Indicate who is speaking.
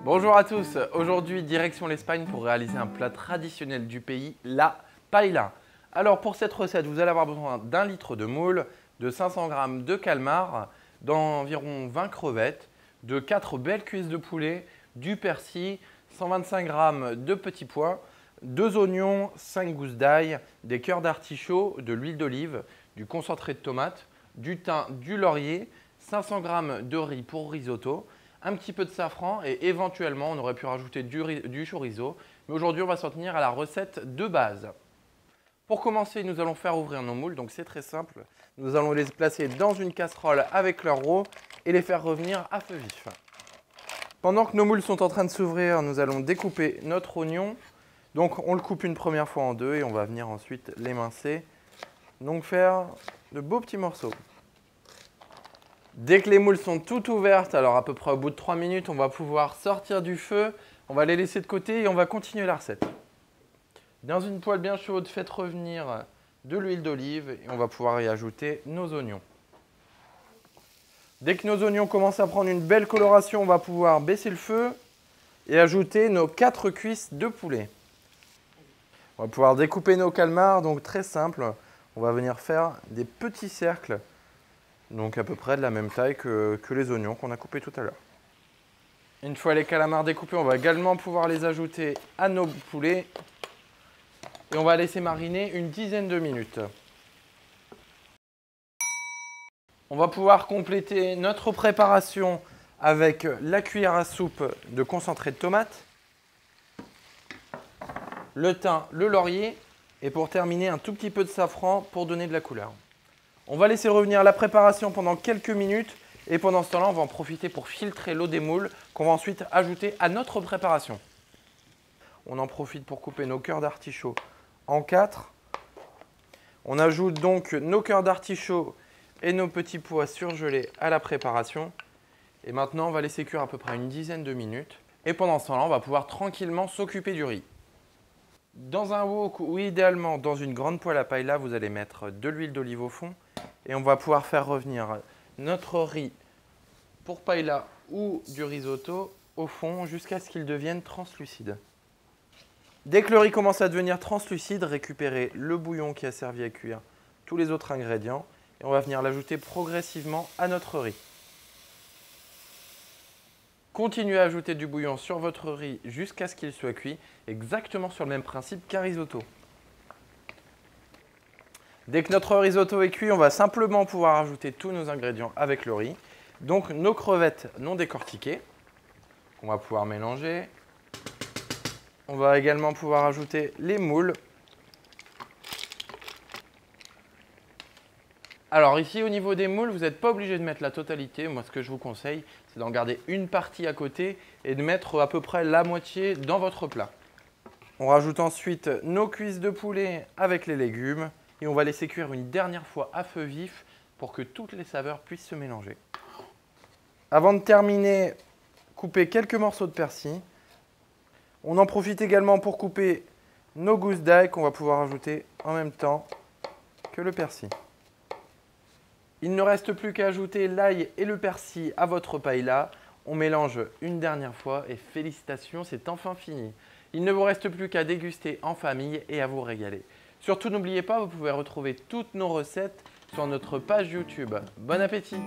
Speaker 1: Bonjour à tous, aujourd'hui direction l'Espagne pour réaliser un plat traditionnel du pays, la paella. Alors pour cette recette, vous allez avoir besoin d'1 litre de moule, de 500 g de calmar, d'environ 20 crevettes, de 4 belles cuisses de poulet, du persil, 125 g de petits pois, 2 oignons, 5 gousses d'ail, des cœurs d'artichaut, de l'huile d'olive, du concentré de tomate, du thym, du laurier, 500 g de riz pour risotto, un petit peu de safran et éventuellement on aurait pu rajouter du chorizo. Mais aujourd'hui on va s'en tenir à la recette de base. Pour commencer, nous allons faire ouvrir nos moules, donc c'est très simple. Nous allons les placer dans une casserole avec leur eau et les faire revenir à feu vif. Pendant que nos moules sont en train de s'ouvrir, nous allons découper notre oignon. Donc on le coupe une première fois en deux et on va venir ensuite l'émincer. Donc faire de beaux petits morceaux. Dès que les moules sont toutes ouvertes, alors à peu près au bout de 3 minutes, on va pouvoir sortir du feu. On va les laisser de côté et on va continuer la recette. Dans une poêle bien chaude, faites revenir de l'huile d'olive et on va pouvoir y ajouter nos oignons. Dès que nos oignons commencent à prendre une belle coloration, on va pouvoir baisser le feu et ajouter nos 4 cuisses de poulet. On va pouvoir découper nos calmars, donc très simple. On va venir faire des petits cercles, donc à peu près de la même taille que les oignons qu'on a coupés tout à l'heure. Une fois les calamars découpés, on va également pouvoir les ajouter à nos poulets et on va laisser mariner une dizaine de minutes. On va pouvoir compléter notre préparation avec la cuillère à soupe de concentré de tomate, le thym, le laurier et pour terminer un tout petit peu de safran pour donner de la couleur. On va laisser revenir la préparation pendant quelques minutes et pendant ce temps-là, on va en profiter pour filtrer l'eau des moules qu'on va ensuite ajouter à notre préparation. On en profite pour couper nos cœurs d'artichaut en 4. On ajoute donc nos cœurs d'artichaut et nos petits pois surgelés à la préparation. Et maintenant, on va laisser cuire à peu près une dizaine de minutes. Et pendant ce temps-là, on va pouvoir tranquillement s'occuper du riz. Dans un wok ou idéalement dans une grande poêle à paella, vous allez mettre de l'huile d'olive au fond et on va pouvoir faire revenir notre riz pour paella ou du risotto au fond jusqu'à ce qu'il devienne translucide. Dès que le riz commence à devenir translucide, récupérez le bouillon qui a servi à cuire tous les autres ingrédients et on va venir l'ajouter progressivement à notre riz. Continuez à ajouter du bouillon sur votre riz jusqu'à ce qu'il soit cuit, exactement sur le même principe qu'un risotto. Dès que notre risotto est cuit, on va simplement pouvoir ajouter tous nos ingrédients avec le riz. Donc nos crevettes non décortiquées, qu'on va pouvoir mélanger. On va également pouvoir ajouter les moules. Alors ici, au niveau des moules, vous n'êtes pas obligé de mettre la totalité. Moi, ce que je vous conseille, c'est d'en garder une partie à côté et de mettre à peu près la moitié dans votre plat. On rajoute ensuite nos cuisses de poulet avec les légumes et on va laisser cuire une dernière fois à feu vif pour que toutes les saveurs puissent se mélanger. Avant de terminer, coupez quelques morceaux de persil. On en profite également pour couper nos gousses d'ail qu'on va pouvoir ajouter en même temps que le persil. Il ne reste plus qu'à ajouter l'ail et le persil à votre paella. On mélange une dernière fois et félicitations, c'est enfin fini. Il ne vous reste plus qu'à déguster en famille et à vous régaler. Surtout n'oubliez pas, vous pouvez retrouver toutes nos recettes sur notre page YouTube. Bon appétit!